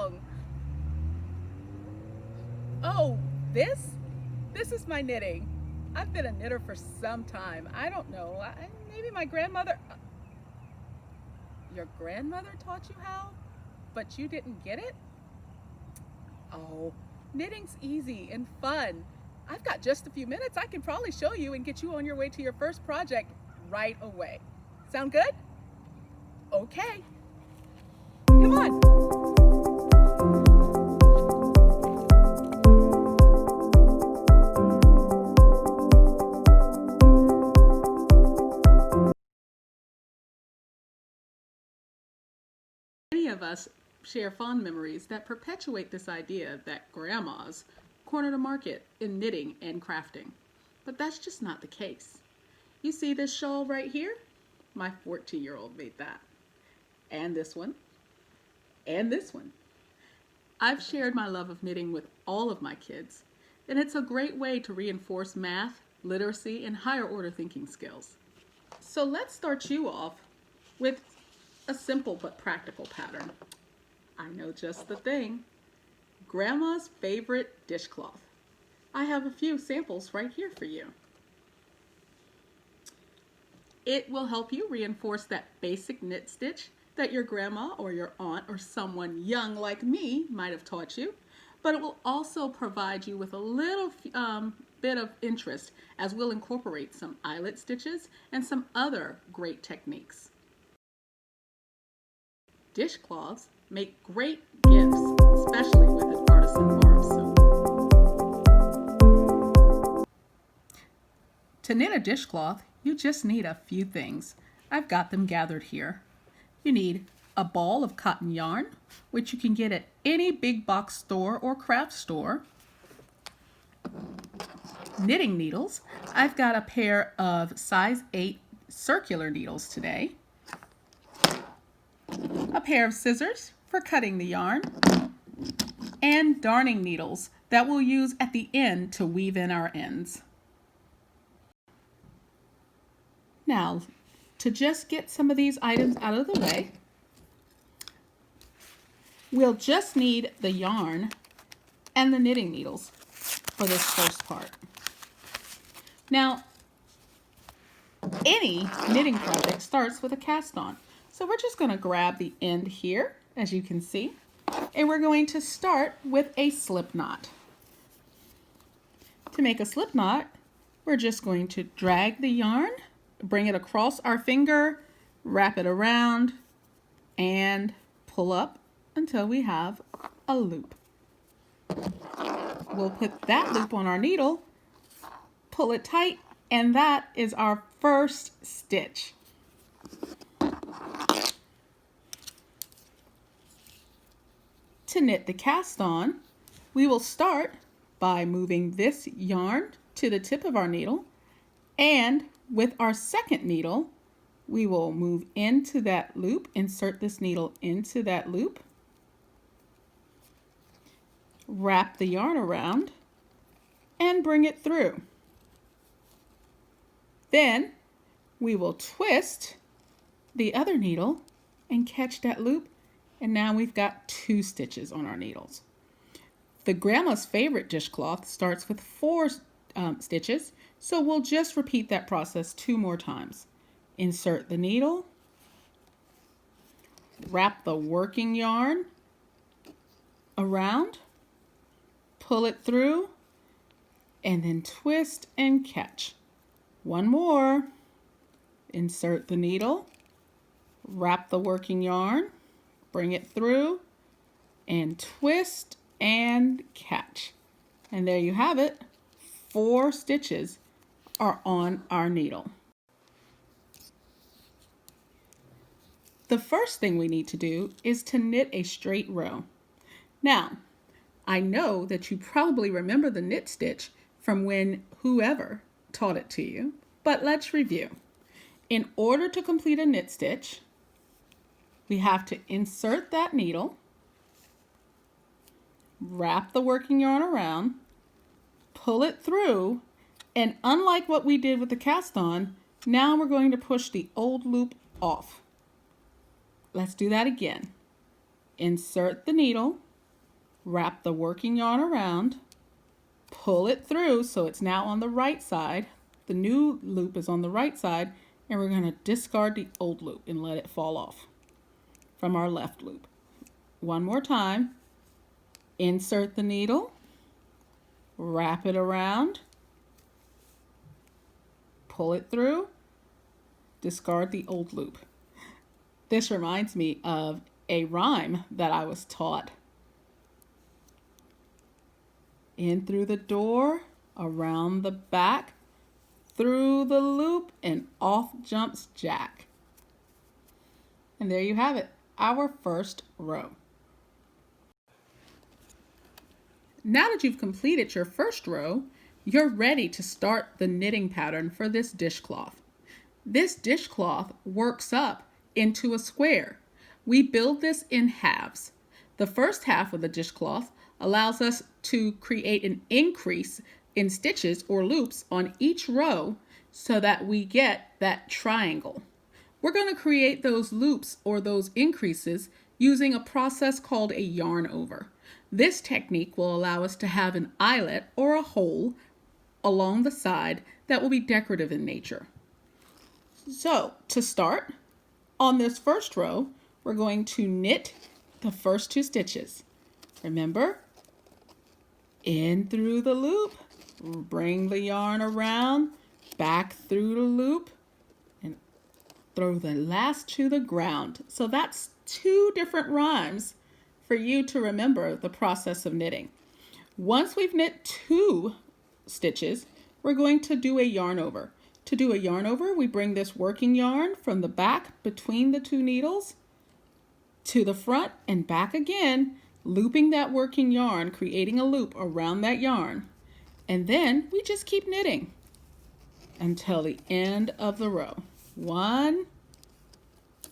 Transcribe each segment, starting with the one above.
wrong? Oh, this? This is my knitting. I've been a knitter for some time. I don't know. Maybe my grandmother. Your grandmother taught you how? But you didn't get it? Oh, knitting's easy and fun. I've got just a few minutes. I can probably show you and get you on your way to your first project right away. Sound good? Okay. Come on. Many of us share fond memories that perpetuate this idea that grandmas cornered a market in knitting and crafting. But that's just not the case. You see this shawl right here? My 14-year-old made that. And this one. And this one. I've shared my love of knitting with all of my kids, and it's a great way to reinforce math, literacy, and higher order thinking skills. So let's start you off with a simple but practical pattern. I know just the thing. Grandma's favorite dishcloth. I have a few samples right here for you. It will help you reinforce that basic knit stitch that your grandma or your aunt or someone young like me might have taught you, but it will also provide you with a little bit of interest as we'll incorporate some eyelet stitches and some other great techniques. Dishcloths make great gifts, especially with an artisan bar of soap. To knit a dishcloth, you just need a few things. I've got them gathered here. You need a ball of cotton yarn, which you can get at any big box store or craft store. Knitting needles. I've got a pair of size 8 circular needles today. A pair of scissors for cutting the yarn, and darning needles that we'll use at the end to weave in our ends. Now, to just get some of these items out of the way, we'll just need the yarn and the knitting needles for this first part. Now, any knitting project starts with a cast on. So we're just going to grab the end here, as you can see, and we're going to start with a slip knot. To make a slip knot, we're just going to drag the yarn, bring it across our finger, wrap it around, and pull up until we have a loop. We'll put that loop on our needle, pull it tight, and that is our first stitch. To knit the cast on, we will start by moving this yarn to the tip of our needle, and with our second needle, we will move into that loop, insert this needle into that loop, wrap the yarn around, and bring it through. Then we will twist the other needle and catch that loop, and now we've got 2 stitches on our needles. The grandma's favorite dishcloth starts with 4 stitches, so we'll just repeat that process 2 more times. Insert the needle, wrap the working yarn around, pull it through, and then twist and catch. One more. Insert the needle, wrap the working yarn, bring it through, and twist and catch. And there you have it. 4 stitches are on our needle. The first thing we need to do is to knit a straight row. Now, I know that you probably remember the knit stitch from when whoever taught it to you, but let's review. In order to complete a knit stitch, we have to insert that needle, wrap the working yarn around, pull it through, and unlike what we did with the cast on, now we're going to push the old loop off. Let's do that again. Insert the needle, Wrap the working yarn around, pull it through so it's now on the right side. The new loop is on the right side, and we're going to discard the old loop and let it fall off from our left loop. One more time. Insert the needle, wrap it around, pull it through, discard the old loop. This reminds me of a rhyme that I was taught. In through the door, around the back, through the loop, and off jumps Jack. And there you have it, our first row. Now that you've completed your first row, you're ready to start the knitting pattern for this dishcloth. This dishcloth works up into a square. We build this in halves. The first half of the dishcloth allows us to create an increase in stitches or loops on each row so that we get that triangle. We're going to create those loops or those increases using a process called a yarn over. This technique will allow us to have an eyelet or a hole along the side that will be decorative in nature. So to start, on this first row, we're going to knit the first 2 stitches. Remember, in through the loop, bring the yarn around, back through the loop, and throw the last to the ground. So that's 2 different rhymes for you to remember the process of knitting. Once we've knit 2 stitches, we're going to do a yarn over. To do a yarn over, we bring this working yarn from the back between the 2 needles to the front and back again, looping that working yarn, creating a loop around that yarn. And then we just keep knitting until the end of the row. 1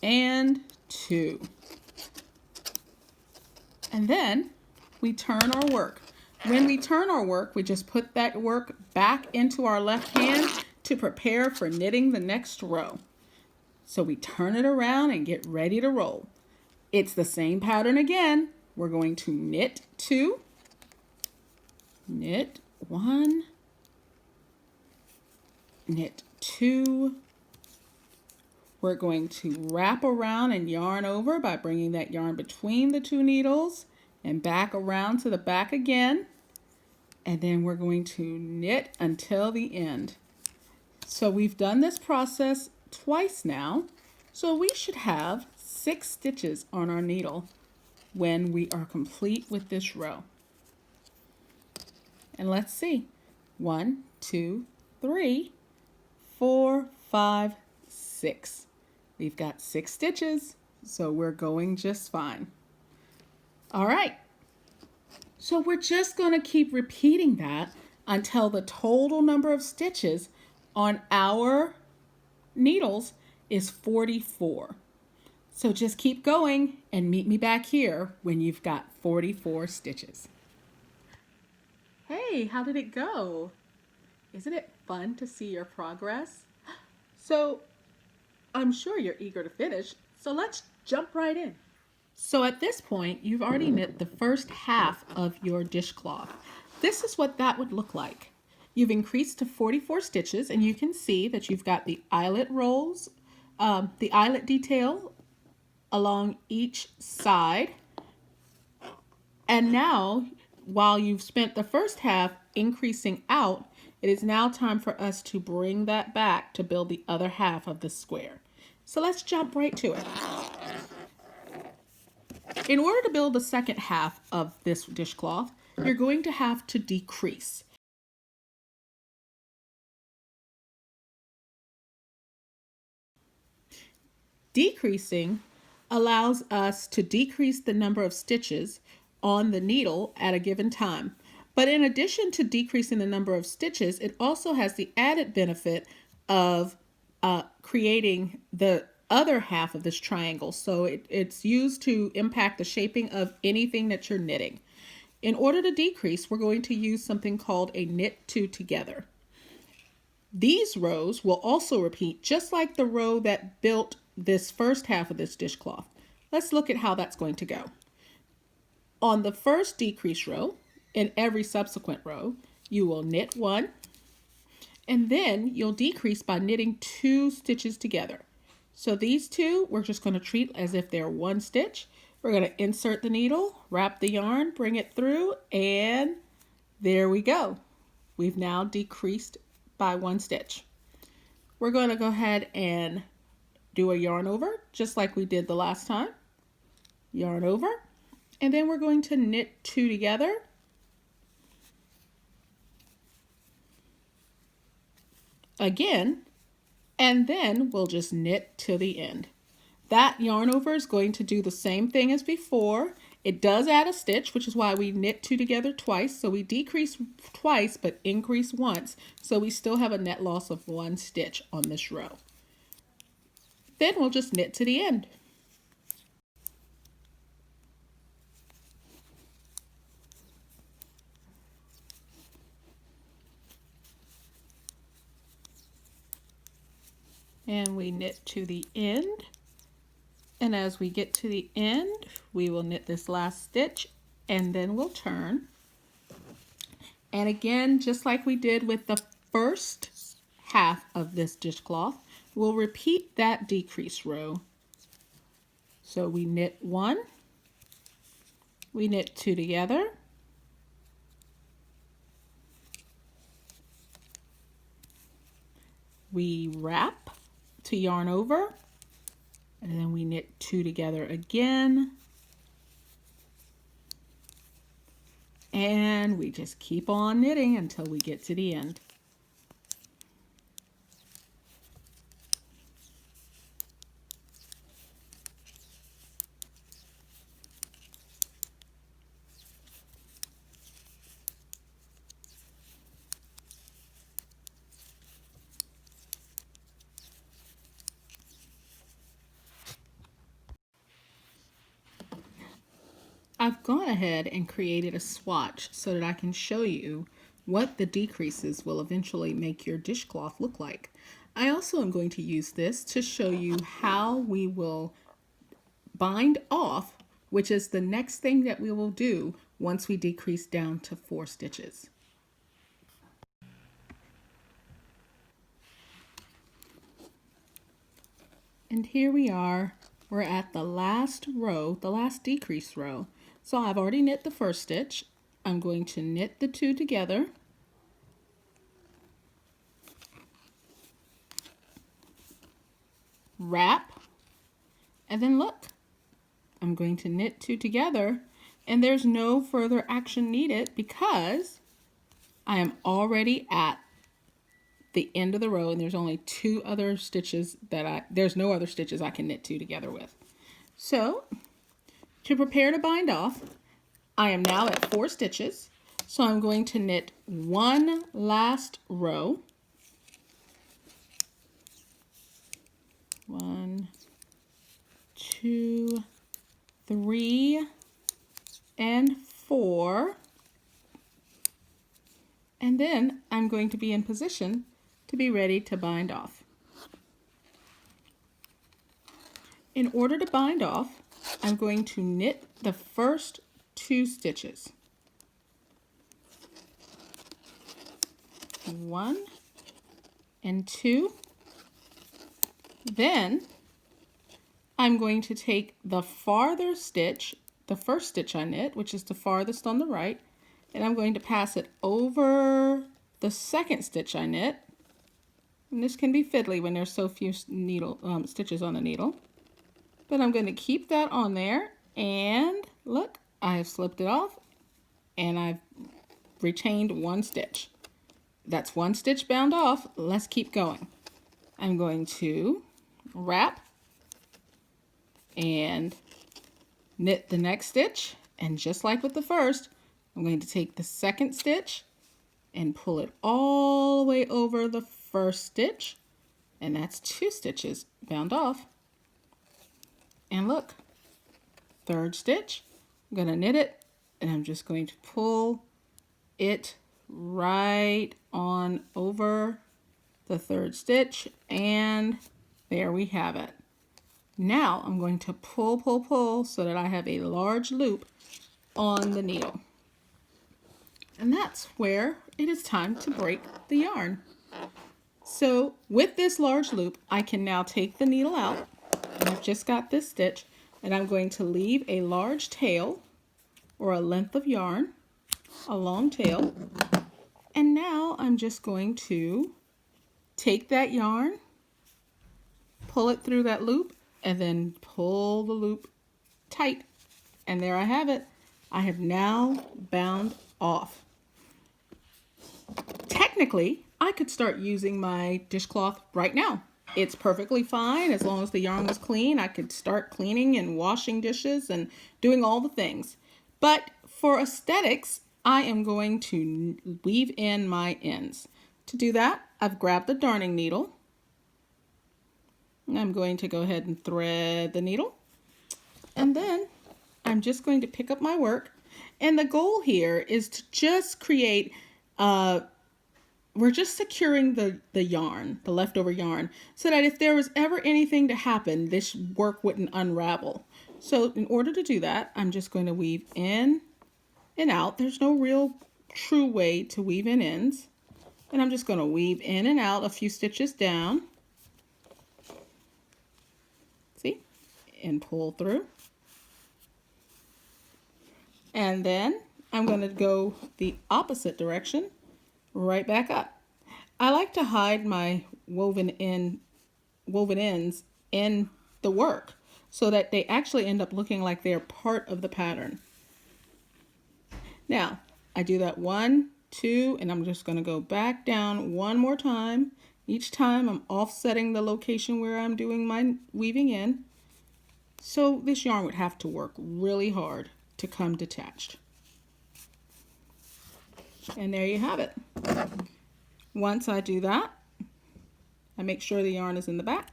and 2. And then we turn our work. When we turn our work, we just put that work back into our left hand to prepare for knitting the next row. So we turn it around and get ready to roll. It's the same pattern again. We're going to knit 2, knit 1, knit 2. We're going to wrap around and yarn over by bringing that yarn between the 2 needles and back around to the back again. And then we're going to knit until the end. So we've done this process twice now. So we should have 6 stitches on our needle when we are complete with this row. And let's see. 1, 2, 3, 4, 5, 6. We've got 6 stitches, so we're going just fine. All right, so we're just going to keep repeating that until the total number of stitches on our needles is 44. So just keep going and meet me back here when you've got 44 stitches. Hey, how did it go? Isn't it fun to see your progress? So I'm sure you're eager to finish, so let's jump right in. So at this point, you've already knit the first half of your dishcloth. This is what that would look like. You've increased to 44 stitches, and you can see that you've got the eyelet rolls, the eyelet detail along each side. And now, while you've spent the first half increasing out, it is now time for us to bring that back to build the other half of the square. So let's jump right to it. In order to build the second half of this dishcloth, you're going to have to decrease. Decreasing allows us to decrease the number of stitches on the needle at a given time. But in addition to decreasing the number of stitches, it also has the added benefit of creating the other half of this triangle. So it's used to impact the shaping of anything that you're knitting. In order to decrease, we're going to use something called a knit 2 together. These rows will also repeat just like the row that built this first half of this dishcloth. Let's look at how that's going to go. On the first decrease row, in every subsequent row, you will knit 1, and then you'll decrease by knitting 2 stitches together. So these two, we're just going to treat as if they're 1 stitch. We're going to insert the needle, wrap the yarn, bring it through, and there we go. We've now decreased by 1 stitch. We're going to go ahead and do a yarn over, just like we did the last time. Yarn over, and then we're going to knit 2 together. Again, and then we'll just knit to the end. That yarn over is going to do the same thing as before. It does add a stitch, which is why we knit 2 together twice. So we decrease twice, but increase once. So we still have a net loss of 1 stitch on this row. Then we'll just knit to the end. And we knit to the end. And as we get to the end, we will knit this last stitch and then we'll turn. And again, just like we did with the first half of this dishcloth, we'll repeat that decrease row. So we knit 1, we knit 2 together, we wrap to yarn over, and then we knit 2 together again, and we just keep on knitting until we get to the end. I've gone ahead and created a swatch so that I can show you what the decreases will eventually make your dishcloth look like. I also am going to use this to show you how we will bind off, which is the next thing that we will do once we decrease down to 4 stitches. And here we are. We're at the last row, the last decrease row. So I've already knit the first stitch. I'm going to knit the 2 together. Wrap, and then look, I'm going to knit 2 together, and there's no further action needed because I am already at the end of the row, and there's only 2 other stitches there's no other stitches I can knit 2 together with. So to prepare to bind off, I am now at 4 stitches. So I'm going to knit 1 last row. 1, 2, 3, and 4. And then I'm going to be in position to be ready to bind off. In order to bind off, I'm going to knit the first 2 stitches. 1 and 2. Then I'm going to take the farther stitch, the first stitch I knit, which is the farthest on the right, and I'm going to pass it over the second stitch I knit. And this can be fiddly when there's so few stitches on the needle. But I'm going to keep that on there, and look, I have slipped it off and I've retained 1 stitch. That's 1 stitch bound off. Let's keep going. I'm going to wrap and knit the next stitch, and just like with the first, I'm going to take the second stitch and pull it all the way over the first stitch, and that's 2 stitches bound off. And look, third stitch, I'm going to knit it, and I'm just going to pull it right on over the third stitch, and there we have it. Now I'm going to pull so that I have a large loop on the needle. And that's where it is time to break the yarn. So with this large loop, I can now take the needle out. And I've just got this stitch, and I'm going to leave a large tail or a length of yarn, a long tail. And now I'm just going to take that yarn, pull it through that loop, and then pull the loop tight. And there I have it. I have now bound off. Technically, I could start using my dishcloth right now. It's perfectly fine as long as the yarn was clean. I could start cleaning and washing dishes and doing all the things. But for aesthetics, I am going to weave in my ends. To do that, I've grabbed the darning needle. I'm going to go ahead and thread the needle. And then I'm just going to pick up my work. And the goal here is to just create, we're just securing the yarn, the leftover yarn, so that if there was ever anything to happen, this work wouldn't unravel. So in order to do that, I'm just going to weave in and out. There's no real true way to weave in ends. And I'm just going to weave in and out a few stitches down. See? And pull through. And then I'm going to go the opposite direction, right back up. I like to hide my woven ends in the work so that they actually end up looking like they're part of the pattern. Now, I do that 1, 2, and I'm just going to go back down one more time. Each time I'm offsetting the location where I'm doing my weaving in. So this yarn would have to work really hard to come detached. And there you have it. Once I do that, I make sure the yarn is in the back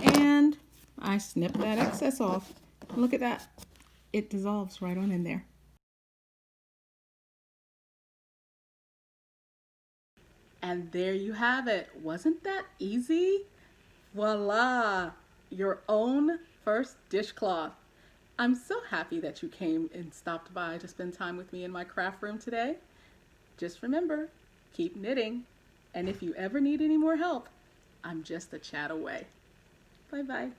and I snip that excess off. Look at that. It dissolves right on in there. And there you have it. Wasn't that easy? Voila! Your own first dishcloth. I'm so happy that you came and stopped by to spend time with me in my craft room today. Just remember, keep knitting. And if you ever need any more help, I'm just a chat away. Bye-bye.